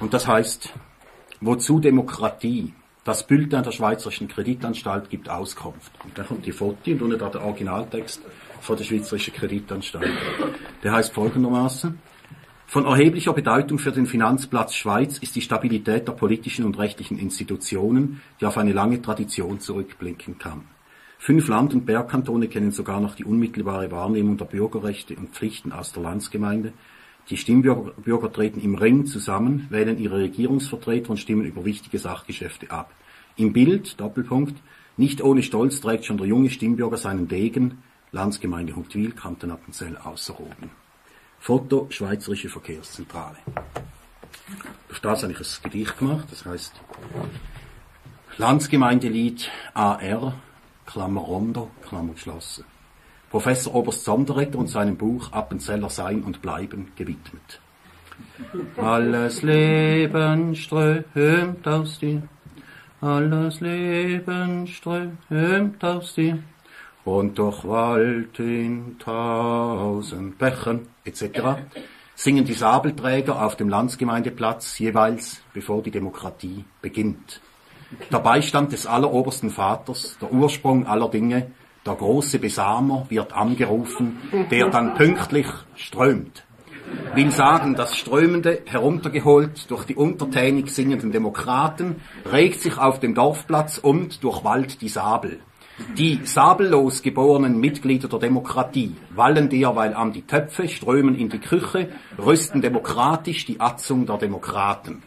Und das heißt, wozu Demokratie? Das Bulletin der Schweizerischen Kreditanstalt gibt Auskunft. Und dann kommt die Foto und unten da der Originaltext von der Schweizerischen Kreditanstalt. Der heißt folgendermaßen: Von erheblicher Bedeutung für den Finanzplatz Schweiz ist die Stabilität der politischen und rechtlichen Institutionen, die auf eine lange Tradition zurückblicken kann. 5 Land- und Bergkantone kennen sogar noch die unmittelbare Wahrnehmung der Bürgerrechte und Pflichten aus der Landsgemeinde. Die Stimmbürger treten im Ring zusammen, wählen ihre Regierungsvertreter und stimmen über wichtige Sachgeschäfte ab. Im Bild, Doppelpunkt, nicht ohne Stolz trägt schon der junge Stimmbürger seinen Degen, Landsgemeinde Huttwil, Kanton Appenzell Ausserrhoden. Foto, Schweizerische Verkehrszentrale. Da steht eigentlich ein Gedicht gemacht, das heißt Landsgemeindelied AR, Klammer Rondo, Klammer geschlossen. Professor Oberst Sonderegger und seinem Buch Appenzeller Sein und Bleiben gewidmet. Alles Leben strömt aus dir, alles Leben strömt aus dir, und durchwallt in 1000 Bächen, etc., singen die Sabelträger auf dem Landsgemeindeplatz jeweils, bevor die Demokratie beginnt. Der Beistand des allerobersten Vaters, der Ursprung aller Dinge, der große Besamer wird angerufen, der dann pünktlich strömt. Will sagen, das Strömende, heruntergeholt durch die untertänig singenden Demokraten, regt sich auf dem Dorfplatz und durchwallt die Sabel. Die sabellos geborenen Mitglieder der Demokratie wallen derweil an die Töpfe, strömen in die Küche, rüsten demokratisch die Atzung der Demokraten.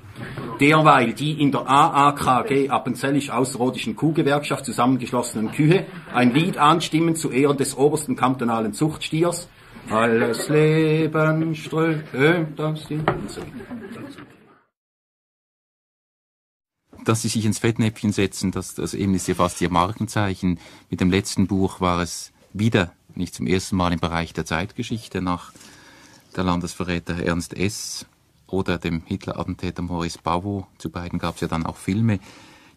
Derweil die in der AAKG Appenzellisch-Ausserrhodischen Kuhgewerkschaft zusammengeschlossenen Kühe ein Lied anstimmen zu Ehren des obersten kantonalen Zuchtstiers. Alles Leben strömt aus dir. Und so weiter. Dass Sie sich ins Fettnäpfchen setzen, das eben ist ja fast Ihr Markenzeichen. Mit dem letzten Buch war es wieder, nicht zum ersten Mal im Bereich der Zeitgeschichte, nach der Landesverräter Ernst S. oder dem Hitler-Attentäter Maurice Bavo. Zu beiden gab es ja dann auch Filme.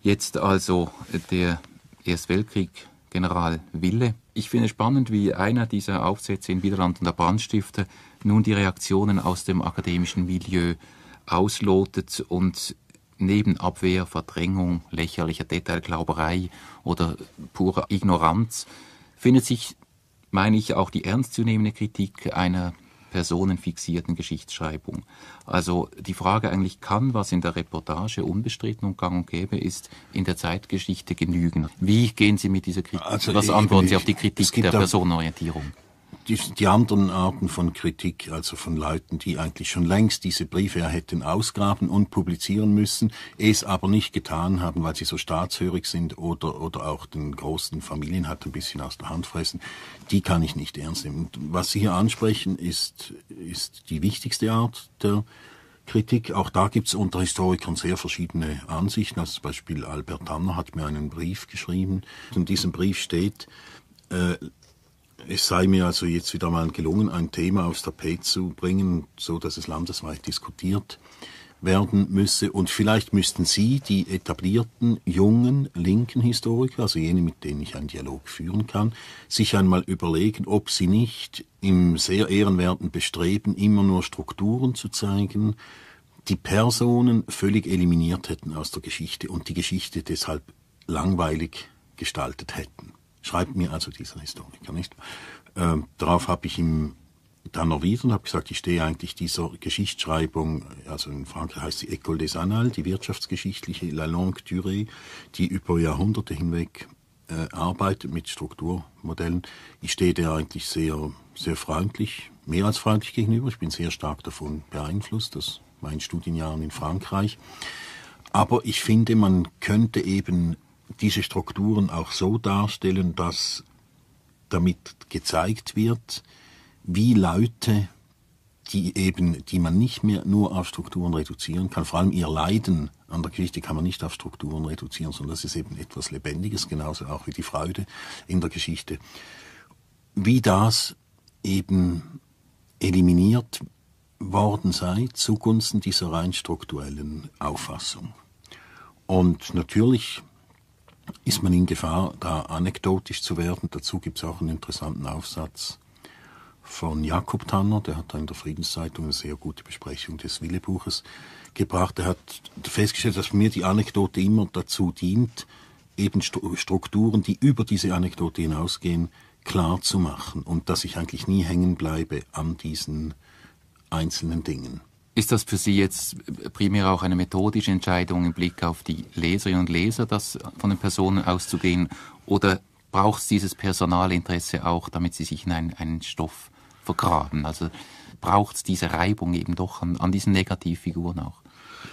Jetzt also der Erstweltkrieg-General Wille. Ich finde spannend, wie einer dieser Aufsätze in Widerland und der Brandstifter nun die Reaktionen aus dem akademischen Milieu auslotet und neben Abwehr, Verdrängung, lächerlicher Detailglauberei oder purer Ignoranz findet sich, meine ich, auch die ernstzunehmende Kritik einer personenfixierten Geschichtsschreibung. Also die Frage eigentlich, kann, was in der Reportage unbestritten und gang und gäbe ist, in der Zeitgeschichte genügen? Wie gehen Sie mit dieser Kritik? Also was antworten Sie auf die Kritik der Personenorientierung? Die anderen Arten von Kritik, also von Leuten, die eigentlich schon längst diese Briefe hätten ausgraben und publizieren müssen, es aber nicht getan haben, weil sie so staatshörig sind oder auch den großen Familien hat ein bisschen aus der Hand fressen, die kann ich nicht ernst nehmen. Und was Sie hier ansprechen, ist die wichtigste Art der Kritik. Auch da gibt es unter Historikern sehr verschiedene Ansichten. Also zum Beispiel Albert Tanner hat mir einen Brief geschrieben. In diesem Brief steht, es sei mir also jetzt wieder mal gelungen, ein Thema aufs Tapet zu bringen, so dass es landesweit diskutiert werden müsse. Und vielleicht müssten Sie, die etablierten, jungen, linken Historiker, also jene, mit denen ich einen Dialog führen kann, sich einmal überlegen, ob Sie nicht im sehr ehrenwerten Bestreben, immer nur Strukturen zu zeigen, die Personen völlig eliminiert hätten aus der Geschichte und die Geschichte deshalb langweilig gestaltet hätten. Schreibt mir also dieser Historiker, nicht? Darauf habe ich ihm dann erwidert und habe gesagt, ich stehe eigentlich dieser Geschichtsschreibung, also in Frankreich heißt sie École des Annales, die wirtschaftsgeschichtliche La Longue Durée, die über Jahrhunderte hinweg arbeitet mit Strukturmodellen. Ich stehe der eigentlich sehr, sehr freundlich, mehr als freundlich gegenüber. Ich bin sehr stark davon beeinflusst, aus meinen Studienjahren in Frankreich. Aber ich finde, man könnte eben diese Strukturen auch so darstellen, dass damit gezeigt wird, wie Leute, die man nicht mehr nur auf Strukturen reduzieren kann, vor allem ihr Leiden an der Geschichte kann man nicht auf Strukturen reduzieren, sondern das ist eben etwas Lebendiges, genauso auch wie die Freude in der Geschichte, wie das eben eliminiert worden sei zugunsten dieser rein strukturellen Auffassung. Und natürlich ist man in Gefahr, da anekdotisch zu werden. Dazu gibt es auch einen interessanten Aufsatz von Jakob Tanner, der hat da in der Friedenszeitung eine sehr gute Besprechung des Wille-Buches gebracht. Er hat festgestellt, dass mir die Anekdote immer dazu dient, eben Strukturen, die über diese Anekdote hinausgehen, klar zu machen und dass ich eigentlich nie hängen bleibe an diesen einzelnen Dingen. Ist das für Sie jetzt primär auch eine methodische Entscheidung im Blick auf die Leserinnen und Leser, das von den Personen auszugehen, oder braucht es dieses Personalinteresse auch, damit Sie sich in einen Stoff vergraben? Also braucht es diese Reibung eben doch an diesen Negativfiguren auch?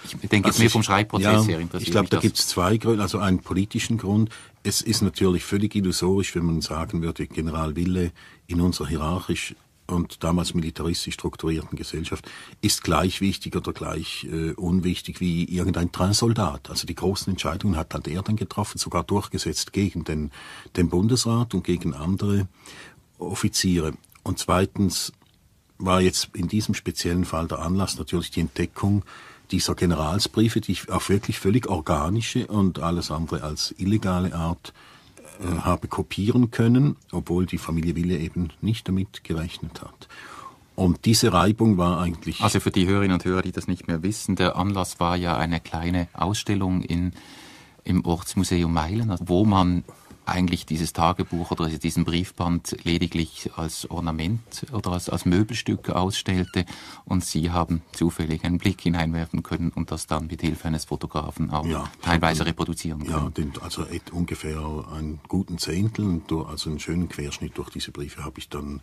Ich denke jetzt mehr vom Schreibprozess her interessiert. Ich glaube, da gibt es zwei Gründe. Also einen politischen Grund. Es ist natürlich völlig illusorisch, wenn man sagen würde, General Wille in unserer hierarchisch und damals militaristisch strukturierten Gesellschaft ist gleich wichtig oder gleich unwichtig wie irgendein Trainsoldat. Also die großen Entscheidungen hat halt er dann getroffen, sogar durchgesetzt gegen den Bundesrat und gegen andere Offiziere. Und zweitens war jetzt in diesem speziellen Fall der Anlass natürlich die Entdeckung dieser Generalsbriefe, die ich auf wirklich völlig organische und alles andere als illegale Art habe kopieren können, obwohl die Familie Wille eben nicht damit gerechnet hat. Und diese Reibung war eigentlich... Also für die Hörerinnen und Hörer, die das nicht mehr wissen, der Anlass war ja eine kleine Ausstellung im Ortsmuseum Meilen, wo man eigentlich dieses Tagebuch oder diesen Briefband lediglich als Ornament oder als Möbelstück ausstellte, und Sie haben zufällig einen Blick hineinwerfen können und das dann mit Hilfe eines Fotografen auch teilweise reproduzieren können. Ja, also ungefähr einen guten Zehntel, also einen schönen Querschnitt durch diese Briefe habe ich dann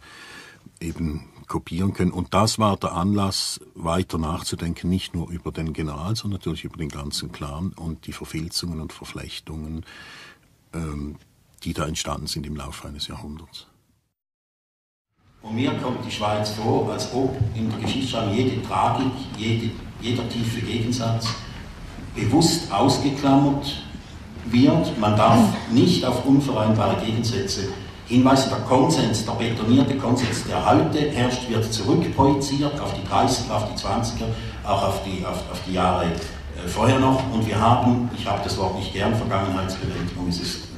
eben kopieren können. Und das war der Anlass, weiter nachzudenken, nicht nur über den General, sondern natürlich über den ganzen Clan und die Verfilzungen und Verflechtungen, die da entstanden sind im Laufe eines Jahrhunderts. Und mir kommt die Schweiz vor, als ob in der Geschichtsschreibung jede Tragik, jeder tiefe Gegensatz bewusst ausgeklammert wird. Man darf nicht auf unvereinbare Gegensätze hinweisen. Der Konsens, der betonierte Konsens, der heute herrscht, wird zurückprojiziert auf die 30er, auf die 20er, auch auf die Jahre vorher noch. Und wir haben, ich habe das Wort nicht gern, Vergangenheitsbewältigung, es ist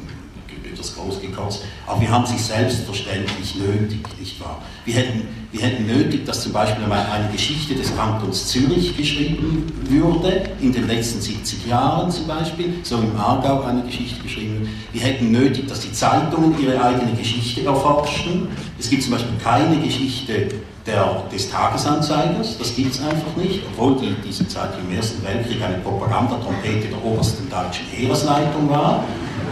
etwas groß gekotzt, aber wir haben sie selbstverständlich nötig, nicht wahr? Wir hätten nötig, dass zum Beispiel eine Geschichte des Kantons Zürich geschrieben würde, in den letzten 70 Jahren zum Beispiel, so im Aargau eine Geschichte geschrieben wird. Wir hätten nötig, dass die Zeitungen ihre eigene Geschichte erforschen. Es gibt zum Beispiel keine Geschichte des Tagesanzeigers, das gibt es einfach nicht, obwohl diese Zeitung im Ersten Weltkrieg eine Propagandatrompete der obersten deutschen Heeresleitung war.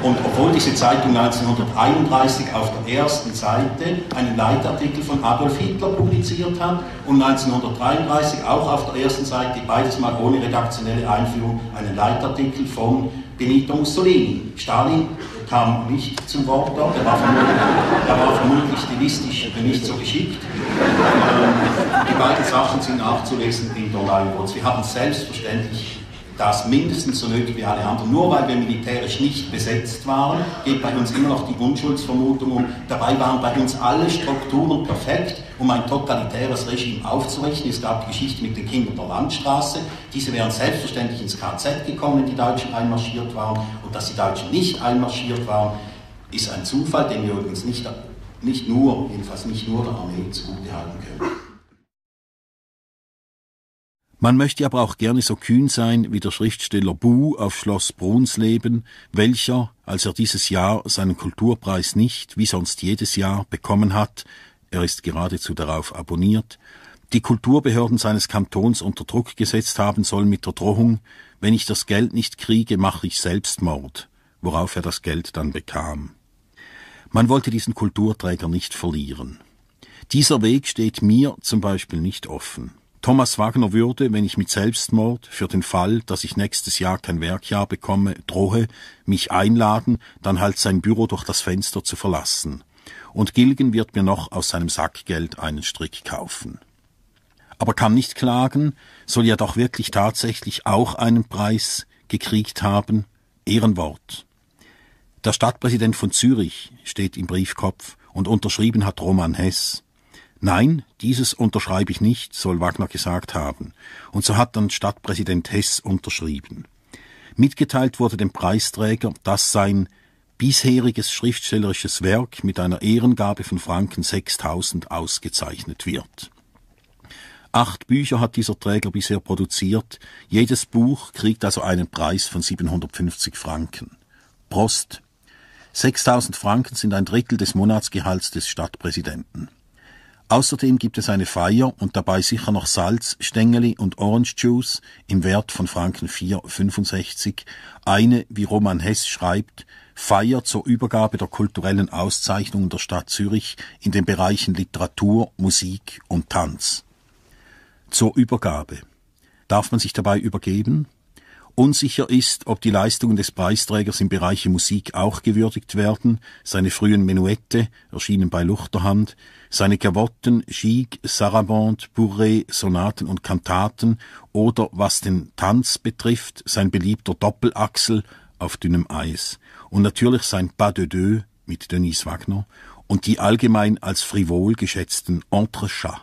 Und obwohl diese Zeitung 1931 auf der ersten Seite einen Leitartikel von Adolf Hitler publiziert hat und 1933 auch auf der ersten Seite, beides mal ohne redaktionelle Einführung, einen Leitartikel von Benito Mussolini. Stalin kam nicht zum Wort dort, er war vermutlich stilistisch nicht so geschickt. Die beiden Sachen sind nachzulesen in der Neuen Wurz. Wir haben selbstverständlich das mindestens so nötig wie alle anderen. Nur weil wir militärisch nicht besetzt waren, geht bei uns immer noch die Unschuldsvermutung um. Dabei waren bei uns alle Strukturen perfekt, um ein totalitäres Regime aufzurichten. Es gab die Geschichte mit den Kindern der Landstraße. Diese wären selbstverständlich ins KZ gekommen, wenn die Deutschen einmarschiert waren. Und dass die Deutschen nicht einmarschiert waren, ist ein Zufall, den wir übrigens jedenfalls nicht nur der Armee zugutehalten können. Man möchte aber auch gerne so kühn sein wie der Schriftsteller Buh auf Schloss Brunsleben, welcher, als er dieses Jahr seinen Kulturpreis nicht, wie sonst jedes Jahr, bekommen hat, er ist geradezu darauf abonniert, die Kulturbehörden seines Kantons unter Druck gesetzt haben soll mit der Drohung, wenn ich das Geld nicht kriege, mache ich Selbstmord, worauf er das Geld dann bekam. Man wollte diesen Kulturträger nicht verlieren. Dieser Weg steht mir zum Beispiel nicht offen. Thomas Wagner würde, wenn ich mit Selbstmord, für den Fall, dass ich nächstes Jahr kein Werkjahr bekomme, drohe, mich einladen, dann halt sein Büro durch das Fenster zu verlassen. Und Gilgen wird mir noch aus seinem Sackgeld einen Strick kaufen. Aber kann nicht klagen, soll ja doch wirklich tatsächlich auch einen Preis gekriegt haben. Ehrenwort. Der Stadtpräsident von Zürich steht im Briefkopf und unterschrieben hat Roman Hess. Nein, dieses unterschreibe ich nicht, soll Wagner gesagt haben. Und so hat dann Stadtpräsident Hess unterschrieben. Mitgeteilt wurde dem Preisträger, dass sein bisheriges schriftstellerisches Werk mit einer Ehrengabe von Franken 6.000 ausgezeichnet wird. 8 Bücher hat dieser Träger bisher produziert. Jedes Buch kriegt also einen Preis von 750 Franken. Prost! 6.000 Franken sind ein Drittel des Monatsgehalts des Stadtpräsidenten. Außerdem gibt es eine Feier und dabei sicher noch Salz, Stängeli und Orange Juice im Wert von Franken 4,65. Eine, wie Roman Hess schreibt, Feier zur Übergabe der kulturellen Auszeichnungen der Stadt Zürich in den Bereichen Literatur, Musik und Tanz. Zur Übergabe. Darf man sich dabei übergeben? Unsicher ist, ob die Leistungen des Preisträgers im Bereich Musik auch gewürdigt werden, seine frühen Menuette, erschienen bei Luchterhand, seine Gavotten, Gigue, Sarabande, Bourrée, Sonaten und Kantaten oder, was den Tanz betrifft, sein beliebter Doppelachsel auf dünnem Eis und natürlich sein Pas de deux mit Denis Wagner und die allgemein als frivol geschätzten Entrechats.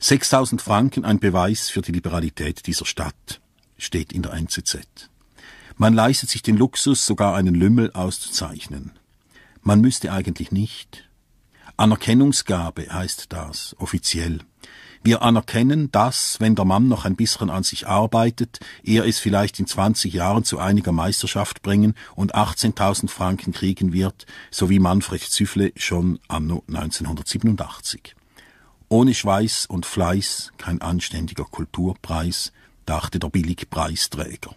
6.000 Franken ein Beweis für die Liberalität dieser Stadt, steht in der NZZ. Man leistet sich den Luxus, sogar einen Lümmel auszuzeichnen. Man müsste eigentlich nicht. Anerkennungsgabe heißt das, offiziell. Wir anerkennen, dass, wenn der Mann noch ein bisschen an sich arbeitet, er es vielleicht in 20 Jahren zu einiger Meisterschaft bringen und 18.000 Franken kriegen wird, so wie Manfred Züffle schon anno 1987. Ohne Schweiß und Fleiß kein anständiger Kulturpreis, dachte der Billigpreisträger.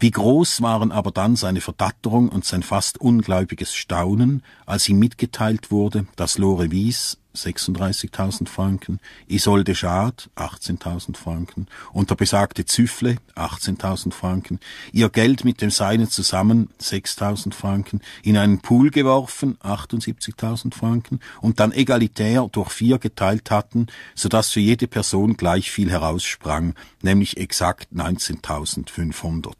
Wie groß waren aber dann seine Verdatterung und sein fast ungläubiges Staunen, als ihm mitgeteilt wurde, dass Lore Wies 36.000 Franken, Isolde Schad 18.000 Franken und der besagte Züffle 18.000 Franken, ihr Geld mit dem Seinen zusammen 6.000 Franken, in einen Pool geworfen 78.000 Franken und dann egalitär durch 4 geteilt hatten, sodass für jede Person gleich viel heraussprang, nämlich exakt 19.500.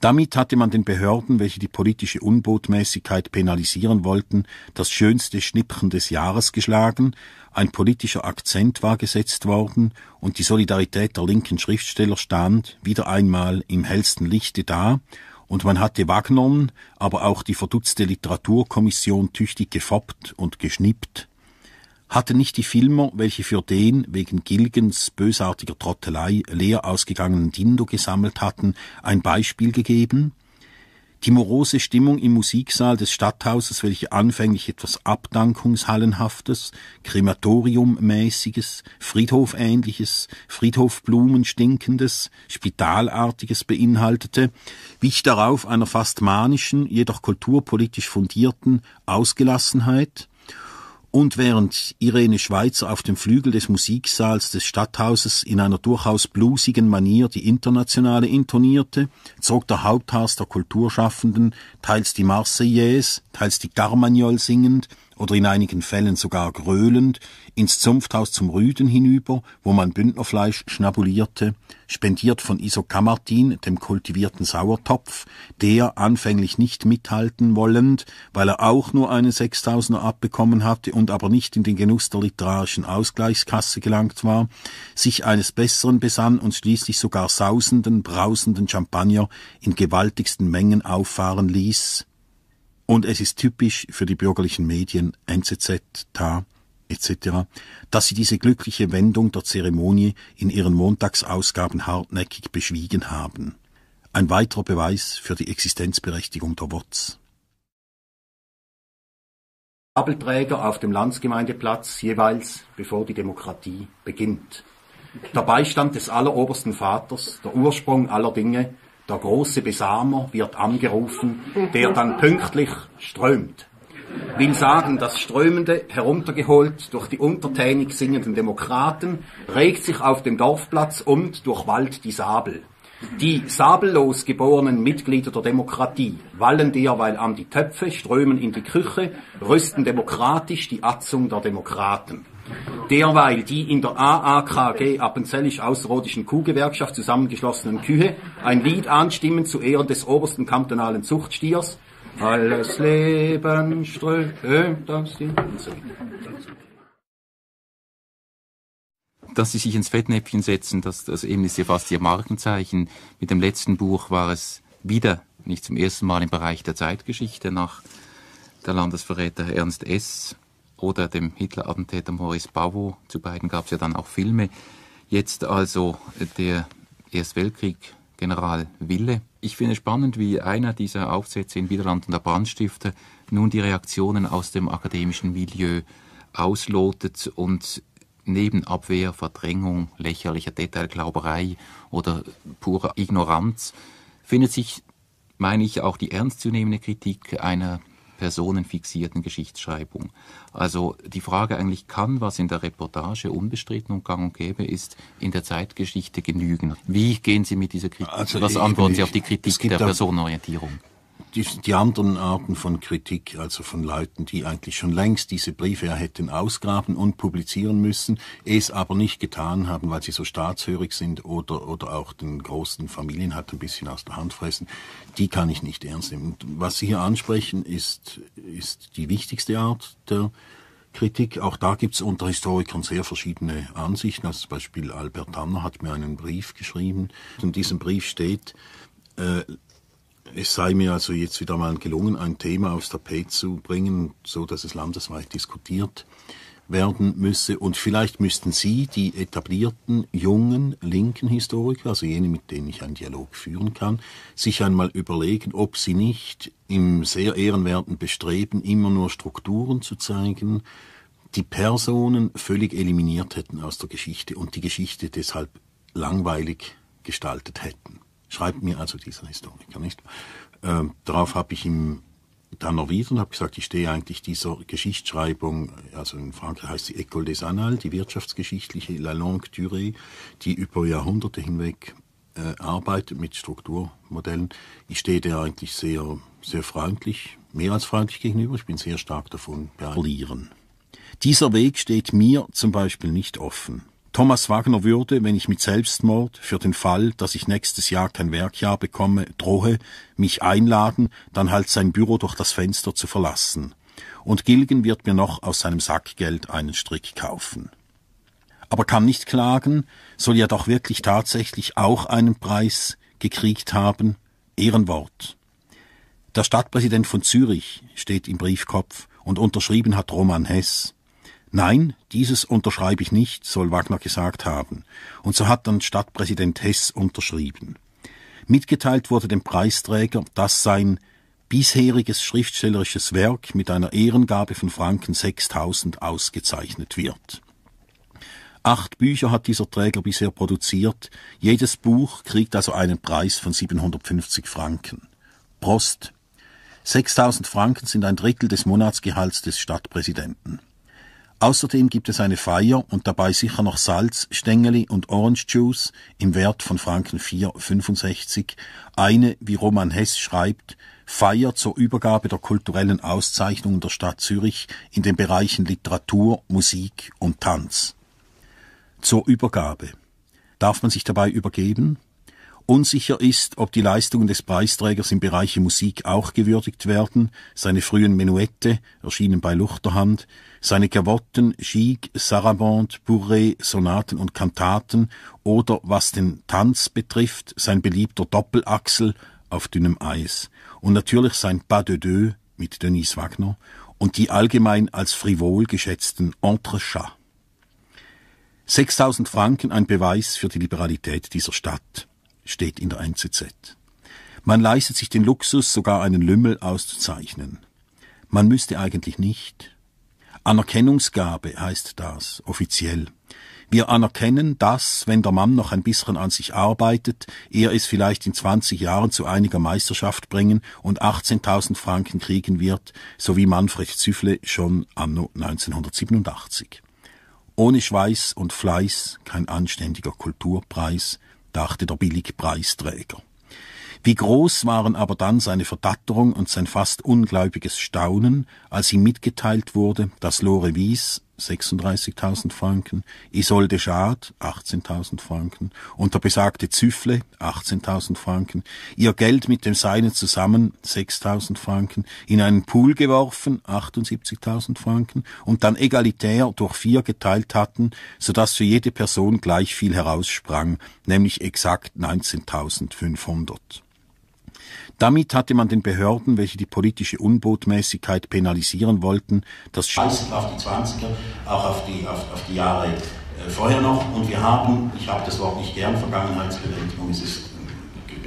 Damit hatte man den Behörden, welche die politische Unbotmäßigkeit penalisieren wollten, das schönste Schnippchen des Jahres geschlagen, ein politischer Akzent war gesetzt worden und die Solidarität der linken Schriftsteller stand wieder einmal im hellsten Lichte da, und man hatte Wagnern, aber auch die verdutzte Literaturkommission tüchtig gefoppt und geschnippt. Hatten nicht die Filmer, welche für den wegen Gilgens bösartiger Trottelei leer ausgegangenen Dindo gesammelt hatten, ein Beispiel gegeben? Die morose Stimmung im Musiksaal des Stadthauses, welche anfänglich etwas Abdankungshallenhaftes, Krematoriummäßiges, Friedhofähnliches, Friedhofblumenstinkendes, Spitalartiges beinhaltete, wich darauf einer fast manischen, jedoch kulturpolitisch fundierten Ausgelassenheit. Und während Irene Schweizer auf dem Flügel des Musiksaals des Stadthauses in einer durchaus bluesigen Manier die Internationale intonierte, zog der Haupthaus der Kulturschaffenden teils die Marseillaise, teils die Carmagnole singend oder in einigen Fällen sogar gröhlend ins Zunfthaus zum Rüden hinüber, wo man Bündnerfleisch schnabulierte, spendiert von Isocamartin, dem kultivierten Sauertopf, der, anfänglich nicht mithalten wollend, weil er auch nur einen 6.000er abbekommen hatte und aber nicht in den Genuss der literarischen Ausgleichskasse gelangt war, sich eines Besseren besann und schließlich sogar sausenden, brausenden Champagner in gewaltigsten Mengen auffahren ließ. Und es ist typisch für die bürgerlichen Medien, NZZ, TA, etc., dass sie diese glückliche Wendung der Zeremonie in ihren Montagsausgaben hartnäckig beschwiegen haben. Ein weiterer Beweis für die Existenzberechtigung der WOTS. Kabelträger auf dem Landsgemeindeplatz jeweils, bevor die Demokratie beginnt. Der Beistand des allerobersten Vaters, der Ursprung aller Dinge, der große Besamer wird angerufen, der dann pünktlich strömt. Will sagen, das Strömende, heruntergeholt durch die untertänig singenden Demokraten, regt sich auf dem Dorfplatz und durchwallt die Sabel. Die sabellos geborenen Mitglieder der Demokratie wallen derweil an die Töpfe, strömen in die Küche, rüsten demokratisch die Atzung der Demokraten. Derweil die in der AAKG Appenzellisch-Außerrhodischen Kuhgewerkschaft zusammengeschlossenen Kühe ein Lied anstimmen zu Ehren des obersten kantonalen Zuchtstiers. Alles Leben strömt aus dem... Dass sie sich ins Fettnäpfchen setzen, das eben ist ja fast ihr Markenzeichen. Mit dem letzten Buch war es wieder nicht zum ersten Mal im Bereich der Zeitgeschichte nach der Landesverräter Ernst S. oder dem Hitler-Attentäter Maurice Bavo. Zu beiden gab es ja dann auch Filme. Jetzt also der Erstweltkrieg-General Wille. Ich finde spannend, wie einer dieser Aufsätze in Widerland und der Brandstifter nun die Reaktionen aus dem akademischen Milieu auslotet und neben Abwehr, Verdrängung, lächerlicher Detailglauberei oder purer Ignoranz findet sich, meine ich, auch die ernstzunehmende Kritik einer personenfixierten Geschichtsschreibung. Also die Frage eigentlich, kann was in der Reportage unbestritten und gang und gäbe ist, in der Zeitgeschichte genügen? Wie gehen Sie mit dieser Kritik? Also was antworten Sie auf die Kritik der Personenorientierung? Die anderen Arten von Kritik, also von Leuten, die eigentlich schon längst diese Briefe hätten ausgraben und publizieren müssen, es aber nicht getan haben, weil sie so staatshörig sind oder auch den großen Familien hat ein bisschen aus der Hand fressen, die kann ich nicht ernst nehmen. Und was Sie hier ansprechen, ist die wichtigste Art der Kritik. Auch da gibt es unter Historikern sehr verschiedene Ansichten. Also zum Beispiel Albert Tanner hat mir einen Brief geschrieben. In diesem Brief steht, es sei mir also jetzt wieder mal gelungen, ein Thema aufs Tapet zu bringen, so dass es landesweit diskutiert werden müsse. Und vielleicht müssten Sie, die etablierten, jungen, linken Historiker, also jene, mit denen ich einen Dialog führen kann, sich einmal überlegen, ob Sie nicht im sehr ehrenwerten Bestreben, immer nur Strukturen zu zeigen, die Personen völlig eliminiert hätten aus der Geschichte und die Geschichte deshalb langweilig gestaltet hätten. Schreibt mir also dieser Historiker, nicht? Darauf habe ich ihm dann erwidert und habe gesagt, ich stehe eigentlich dieser Geschichtsschreibung, also in Frankreich heißt sie École des Annales, die wirtschaftsgeschichtliche La Longue Durée, die über Jahrhunderte hinweg arbeitet mit Strukturmodellen. Ich stehe der eigentlich sehr, sehr freundlich, mehr als freundlich gegenüber. Ich bin sehr stark davon beeindruckt. Dieser Weg steht mir zum Beispiel nicht offen. Thomas Wagner würde, wenn ich mit Selbstmord für den Fall, dass ich nächstes Jahr kein Werkjahr bekomme, drohe, mich einladen, dann halt sein Büro durch das Fenster zu verlassen. Und Gilgen wird mir noch aus seinem Sackgeld einen Strick kaufen. Aber kann nicht klagen, soll ja doch wirklich tatsächlich auch einen Preis gekriegt haben. Ehrenwort. Der Stadtpräsident von Zürich steht im Briefkopf und unterschrieben hat Roman Hess. Nein, dieses unterschreibe ich nicht, soll Wagner gesagt haben. Und so hat dann Stadtpräsident Hess unterschrieben. Mitgeteilt wurde dem Preisträger, dass sein bisheriges schriftstellerisches Werk mit einer Ehrengabe von Franken 6.000 ausgezeichnet wird. 8 Bücher hat dieser Träger bisher produziert. Jedes Buch kriegt also einen Preis von 750 Franken. Prost! 6.000 Franken sind ein Drittel des Monatsgehalts des Stadtpräsidenten. Außerdem gibt es eine Feier und dabei sicher noch Salz, Stängeli und Orange Juice im Wert von Franken 4,65. Eine, wie Roman Hess schreibt, Feier zur Übergabe der kulturellen Auszeichnungen der Stadt Zürich in den Bereichen Literatur, Musik und Tanz. Zur Übergabe. Darf man sich dabei übergeben? Unsicher ist, ob die Leistungen des Preisträgers im Bereich Musik auch gewürdigt werden, seine frühen Menuette, erschienen bei Luchterhand, seine Gavotten, Gigue, Sarabande, Bourrée, Sonaten und Kantaten oder, was den Tanz betrifft, sein beliebter Doppelachsel auf dünnem Eis und natürlich sein Pas de deux mit Denise Wagner und die allgemein als frivol geschätzten Entrechats. 6.000 Franken ein Beweis für die Liberalität dieser Stadt, steht in der NZZ. Man leistet sich den Luxus, sogar einen Lümmel auszuzeichnen. Man müsste eigentlich nicht. Anerkennungsgabe heißt das, offiziell. Wir anerkennen, dass, wenn der Mann noch ein bisschen an sich arbeitet, er es vielleicht in 20 Jahren zu einiger Meisterschaft bringen und 18.000 Franken kriegen wird, so wie Manfred Züffle schon anno 1987. Ohne Schweiß und Fleiß kein anständiger Kulturpreis, dachte der Billigpreisträger. Wie groß waren aber dann seine Verdatterung und sein fast ungläubiges Staunen, als ihm mitgeteilt wurde, dass Lore Wies 36.000 Franken, Isolde Schad 18.000 Franken und der besagte Züffle 18.000 Franken, ihr Geld mit dem Seinen zusammen 6.000 Franken, in einen Pool geworfen 78.000 Franken und dann egalitär durch 4 geteilt hatten, sodass für jede Person gleich viel heraussprang, nämlich exakt 19.500. Damit hatte man den Behörden, welche die politische Unbotmäßigkeit penalisieren wollten, das Scheiß auf die 20er, auch auf die Jahre vorher noch. Und wir haben, ich habe das Wort nicht gern, Vergangenheitsbewältigung, es ist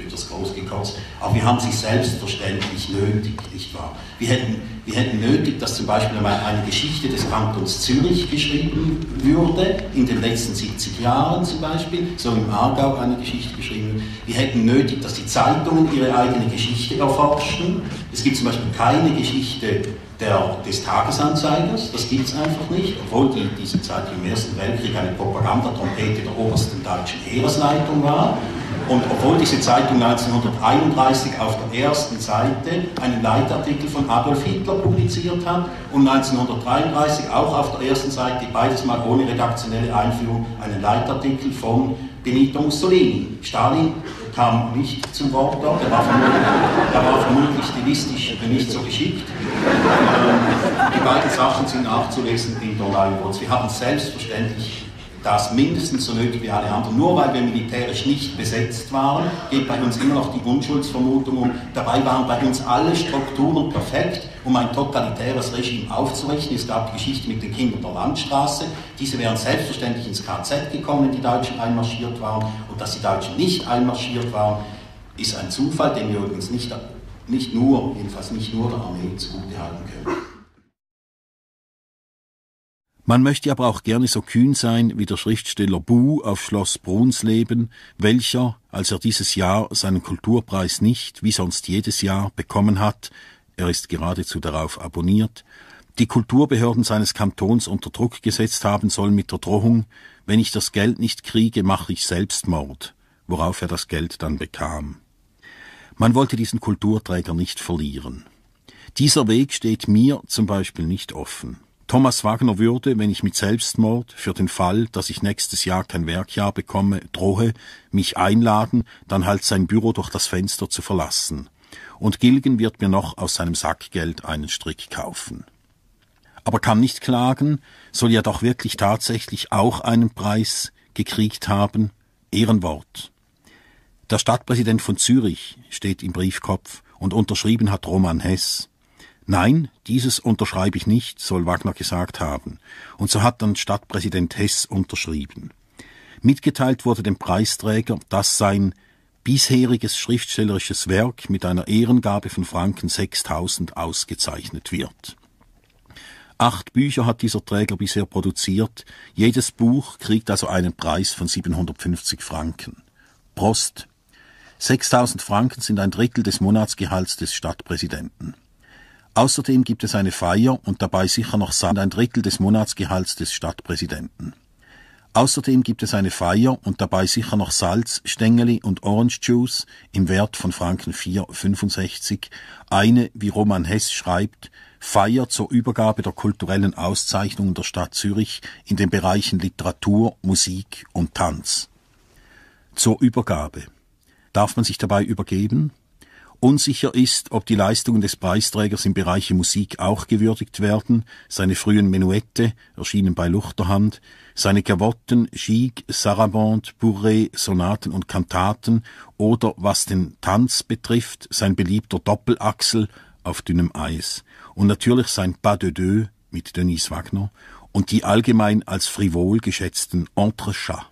etwas groß gekotzt, aber wir haben sie selbstverständlich nötig, nicht wahr? Wir hätten nötig, dass zum Beispiel eine Geschichte des Kantons Zürich geschrieben würde, in den letzten 70 Jahren zum Beispiel, so im Aargau eine Geschichte geschrieben wird. Wir hätten nötig, dass die Zeitungen ihre eigene Geschichte erforschten. Es gibt zum Beispiel keine Geschichte des Tagesanzeigers, das gibt es einfach nicht, obwohl diese Zeitung im Ersten Weltkrieg eine Propagandatrompete der obersten deutschen Heeresleitung war. Und obwohl diese Zeitung 1931 auf der ersten Seite einen Leitartikel von Adolf Hitler publiziert hat und 1933 auch auf der ersten Seite, beides mal ohne redaktionelle Einführung, einen Leitartikel von Benito Mussolini. Stalin kam nicht zum Wort dort, er war vermutlich stilistisch nicht so geschickt. Die beiden Sachen sind nachzulesen in der Neuen Wurz. Wir haben selbstverständlich das mindestens so nötig wie alle anderen. Nur weil wir militärisch nicht besetzt waren, geht bei uns immer noch die Unschuldsvermutung um. Dabei waren bei uns alle Strukturen perfekt, um ein totalitäres Regime aufzurichten. Es gab die Geschichte mit den Kindern der Landstraße. Diese wären selbstverständlich ins KZ gekommen, wenn die Deutschen einmarschiert waren. Und dass die Deutschen nicht einmarschiert waren, ist ein Zufall, den wir übrigens jedenfalls nicht nur der Armee zugutehalten können. Man möchte aber auch gerne so kühn sein wie der Schriftsteller Buh auf Schloss Brunsleben, welcher, als er dieses Jahr seinen Kulturpreis nicht, wie sonst jedes Jahr, bekommen hat, er ist geradezu darauf abonniert, die Kulturbehörden seines Kantons unter Druck gesetzt haben soll mit der Drohung, wenn ich das Geld nicht kriege, mache ich Selbstmord, worauf er das Geld dann bekam. Man wollte diesen Kulturträger nicht verlieren. Dieser Weg steht mir zum Beispiel nicht offen. Thomas Wagner würde, wenn ich mit Selbstmord, für den Fall, dass ich nächstes Jahr kein Werkjahr bekomme, drohe, mich einladen, dann halt sein Büro durch das Fenster zu verlassen. Und Gilgen wird mir noch aus seinem Sackgeld einen Strick kaufen. Aber kann nicht klagen, soll ja doch wirklich tatsächlich auch einen Preis gekriegt haben. Ehrenwort. Der Stadtpräsident von Zürich steht im Briefkopf und unterschrieben hat Roman Hess. Nein, dieses unterschreibe ich nicht, soll Wagner gesagt haben. Und so hat dann Stadtpräsident Hess unterschrieben. Mitgeteilt wurde dem Preisträger, dass sein bisheriges schriftstellerisches Werk mit einer Ehrengabe von Franken 6.000 ausgezeichnet wird. 8 Bücher hat dieser Träger bisher produziert. Jedes Buch kriegt also einen Preis von 750 Franken. Prost! 6.000 Franken sind ein Drittel des Monatsgehalts des Stadtpräsidenten. Außerdem gibt es eine Feier und dabei sicher noch ein Drittel des Monatsgehalts des Stadtpräsidenten. Außerdem gibt es eine Feier und dabei sicher noch Salz, Stängeli und Orange Juice im Wert von Franken 4,65. Eine, wie Roman Hess schreibt, Feier zur Übergabe der kulturellen Auszeichnungen der Stadt Zürich in den Bereichen Literatur, Musik und Tanz. Zur Übergabe. Darf man sich dabei übergeben? Unsicher ist, ob die Leistungen des Preisträgers im Bereich Musik auch gewürdigt werden, seine frühen Menuette, erschienen bei Luchterhand, seine Gavotten, Gigue, Sarabande, Bourrée, Sonaten und Kantaten oder, was den Tanz betrifft, sein beliebter Doppelachsel auf dünnem Eis und natürlich sein Pas de deux mit Denise Wagner und die allgemein als frivol geschätzten Entrechats.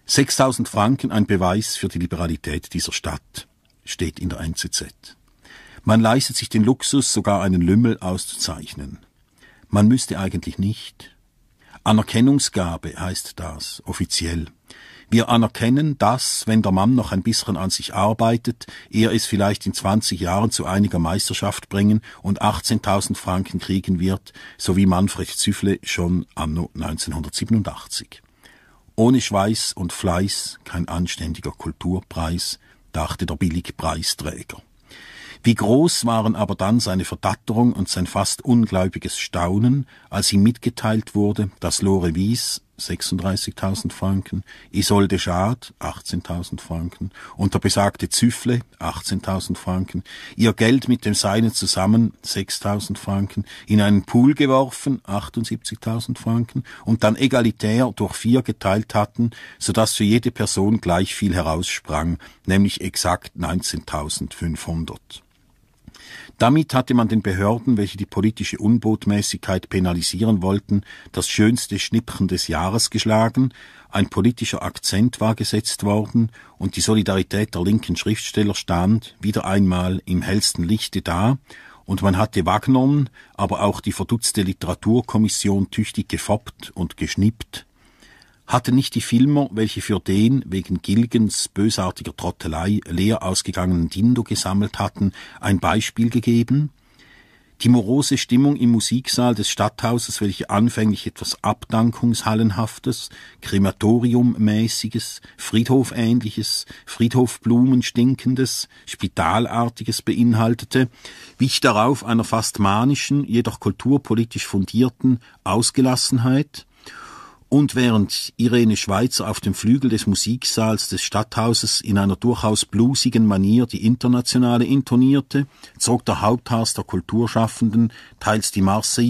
6.000 Franken ein Beweis für die Liberalität dieser Stadt, steht in der NZZ. Man leistet sich den Luxus, sogar einen Lümmel auszuzeichnen. Man müsste eigentlich nicht. Anerkennungsgabe heißt das, offiziell. Wir anerkennen, dass, wenn der Mann noch ein bisschen an sich arbeitet, er es vielleicht in 20 Jahren zu einiger Meisterschaft bringen und 18.000 Franken kriegen wird, so wie Manfred Züffle schon anno 1987. Ohne Schweiß und Fleiß kein anständiger Kulturpreis, dachte der Billigpreisträger. Wie groß waren aber dann seine Verdatterung und sein fast ungläubiges Staunen, als ihm mitgeteilt wurde, dass Lore Wies, 36.000 Franken, Isolde Schad 18.000 Franken und der besagte Züffle 18.000 Franken, ihr Geld mit dem Seinen zusammen 6.000 Franken, in einen Pool geworfen 78.000 Franken und dann egalitär durch 4 geteilt hatten, sodass für jede Person gleich viel heraussprang, nämlich exakt 19.500. Damit hatte man den Behörden, welche die politische Unbotmäßigkeit penalisieren wollten, das schönste Schnippchen des Jahres geschlagen, ein politischer Akzent war gesetzt worden und die Solidarität der linken Schriftsteller stand wieder einmal im hellsten Lichte da, und man hatte Wagnern, aber auch die verdutzte Literaturkommission tüchtig gefoppt und geschnippt. Hatten nicht die Filmer, welche für den wegen Gilgens bösartiger Trottelei leer ausgegangenen Dindo gesammelt hatten, ein Beispiel gegeben? Die morose Stimmung im Musiksaal des Stadthauses, welche anfänglich etwas Abdankungshallenhaftes, Krematoriummäßiges, Friedhofähnliches, Friedhofblumenstinkendes, Spitalartiges beinhaltete, wich darauf einer fast manischen, jedoch kulturpolitisch fundierten Ausgelassenheit. Und während Irene Schweizer auf dem Flügel des Musiksaals des Stadthauses in einer durchaus bluesigen Manier die Internationale intonierte, zog der Haupthass der Kulturschaffenden teils die Marseillaise,